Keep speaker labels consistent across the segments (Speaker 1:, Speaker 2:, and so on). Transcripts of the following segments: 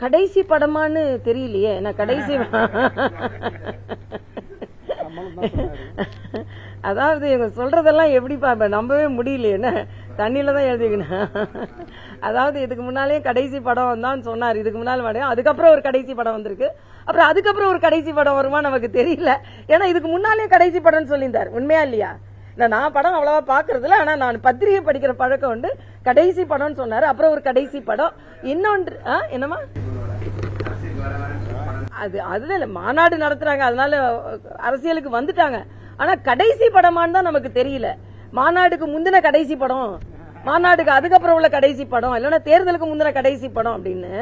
Speaker 1: கடைசி படமான்னு தெரியலையே. நான் கடைசி அதாவது இவங்க சொல்றதெல்லாம் எப்படிப்பா நம்பவே முடியல. என்ன தண்ணியில தான் எழுதிக்கணும். அதாவது இதுக்கு முன்னாலே கடைசி படம் தான் சொன்னார். இதுக்கு முன்னால் அதுக்கப்புறம் ஒரு கடைசி படம் வந்திருக்கு. அப்புறம் அதுக்கப்புறம் ஒரு கடைசி படம் வருமா நமக்கு தெரியல. ஏன்னா இதுக்கு முன்னாலே கடைசி படம்னு சொல்லியிருந்தார். உண்மையா இல்லையா? நான் படம் அவ்வளவா பாக்குறதுல, ஆனா நான் பத்திரிகை படிக்கிற பழக்கம் உண்டு. கடைசி படம்னு சொன்னாரு. அப்புறம் ஒரு கடைசி படம். இன்னொன்று என்னமா அதுல இல்ல, மாநாடு நடத்துறாங்க, அதனால அரசியலுக்கு வந்துட்டாங்க. ஆனா கடைசி படமான்னு தான் நமக்கு தெரியல. மாநாடுக்கு முந்தின கடைசி படம், மாநாடுக்கு அதுக்கப்புறம் உள்ள கடைசி படம், இல்லைன்னா தேர்தலுக்கு முந்தின கடைசி படம் அப்படின்னு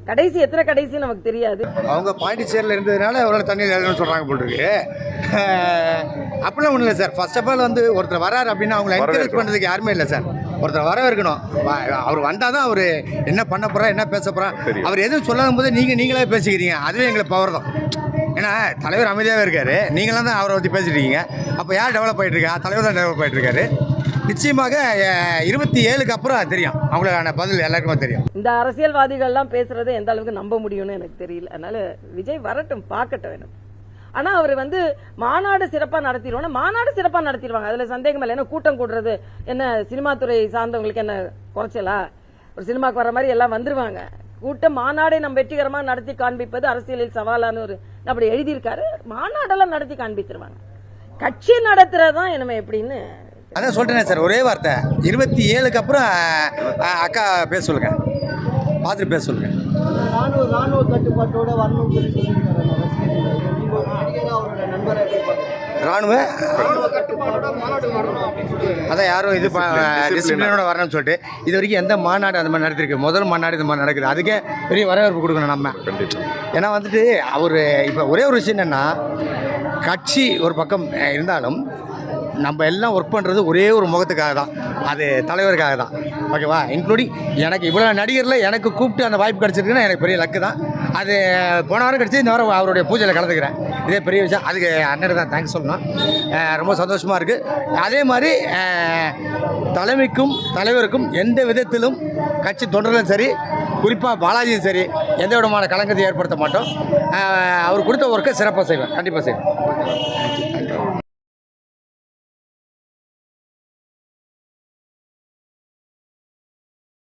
Speaker 1: கடைசி எத்தனை கடைசி நமக்கு தெரியாது.
Speaker 2: அவங்க பாண்டிச்சேரியில் இருந்ததுனால அவரோட தண்ணியில் எழுதணும்னு சொல்கிறாங்க போல் இருக்கு. அப்படிலாம் ஒன்றும் இல்லை சார். ஃபர்ஸ்ட் ஆஃப் ஆல் வந்து ஒருத்தர் வராரு அப்படின்னா அவங்களை என்கரேஜ் பண்ணுறதுக்கு யாருமே இல்லை சார். ஒருத்தர் வரவேற்கணும். அவர் வந்தால் தான் அவர் என்ன பண்ண போகிறா, என்ன பேச போகிறா, அவர் எதுவும் சொல்லாத போது நீங்களே பேசிக்கிறீங்க. அதுவே எங்களுக்கு பவர் தான். ஏன்னா தலைவர் அமைதியாகவே இருக்காரு, நீங்களாம் தான் அவரை பற்றி பேசிட்டு இருக்கீங்க. அப்போ யார் டெவலப் ஆகிட்டு இருக்கா? தலைவர் தான் டெவலப் ஆகிட்டு இருக்காரு. நிச்சயமாக 27க்கு அப்புறம் தெரியும், அவங்களுக்கான பதில் எல்லாருக்குமே தெரியும்.
Speaker 1: இந்த அரசியல்வாதிகள்லாம் பேசுறதை எந்த அளவுக்கு நம்ப முடியும்னு எனக்கு தெரியல. அதனால விஜய் வரட்டும், பார்க்கட்டும் வேணும். ஆனா அவர் வந்து மாநாடு சிறப்பா நடத்திடுவாங்க. மாநாடு சிறப்பா நடத்திடுவாங்க, அதுல சந்தேகம் இல்லை. ஏன்னா கூட்டம் கூடுறது என்ன சினிமா துறை சார்ந்தவங்களுக்கு என்ன குறைச்சலா? ஒரு சினிமாக்கு வர மாதிரி எல்லாம் வந்துருவாங்க. கூட்டம் மாநாடை நம்ம வெற்றிகரமா நடத்தி காண்பிப்பது அரசியலில் சவாலான ஒரு அப்படி எழுதியிருக்காரு. மாநாடெல்லாம் நடத்தி காண்பிச்சிருவாங்க. கட்சி நடத்துறதுதான் என்னமே எப்படின்னு
Speaker 2: அதான் சொல்றேன் சார். ஒரே வார்த்தை, 27க்கு அப்புறம் அக்கா பேச சொல்லுங்க, பார்த்துட்டு பேச சொல்லுங்க.
Speaker 3: ராணுவ கட்டுப்பாட்டோட வரணும்
Speaker 2: ராணுவ அதான் யாரும் இது டிசிப்ளினோட வரணும்னு சொல்லிட்டு இது வரைக்கும் எந்த மாநாடு அந்த மாதிரி நடத்திருக்கு. முதல் மாநாடு இந்த மாதிரி நடக்குது. அதுக்கே பெரிய வரவேற்பு கொடுக்கணும் நம்ம. ஏன்னா வந்துட்டு அவர் இப்போ ஒரே ஒரு விஷயம் என்னென்னா, கட்சி ஒரு பக்கம் இருந்தாலும் நம்ம எல்லாம் ஒர்க் பண்ணுறது ஒரே ஒரு முகத்துக்காக தான், அது தலைவருக்காக தான். ஓகேவா? இன்க்ளூடிங் எனக்கு இவ்வளோ நடிகரில் எனக்கு கூப்பிட்டு அந்த வாய்ப்பு கிடச்சிருக்குன்னா எனக்கு பெரிய லக்கு தான். அது போன வாரம் கிடச்சி, இந்த வாரம் அவருடைய பூஜையில் கலந்துக்கிறேன். இதே பெரிய விஷயம். அதுக்கு அண்ணனுக்கு தான் தேங்க்ஸ் சொல்லணும். ரொம்ப சந்தோஷமாக இருக்குது. அதே மாதிரி தலைமைக்கும் தலைவருக்கும் எந்த விதத்திலும் கட்சி தொண்டர்களும் சரி, குறிப்பாக பாலாஜியும் சரி, எந்த விதமான கலங்கத்தை ஏற்படுத்த மாட்டோம். அவர் கொடுத்த ஒர்க்கை சிறப்பாக செய்வேன், கண்டிப்பாக செய்வேன்.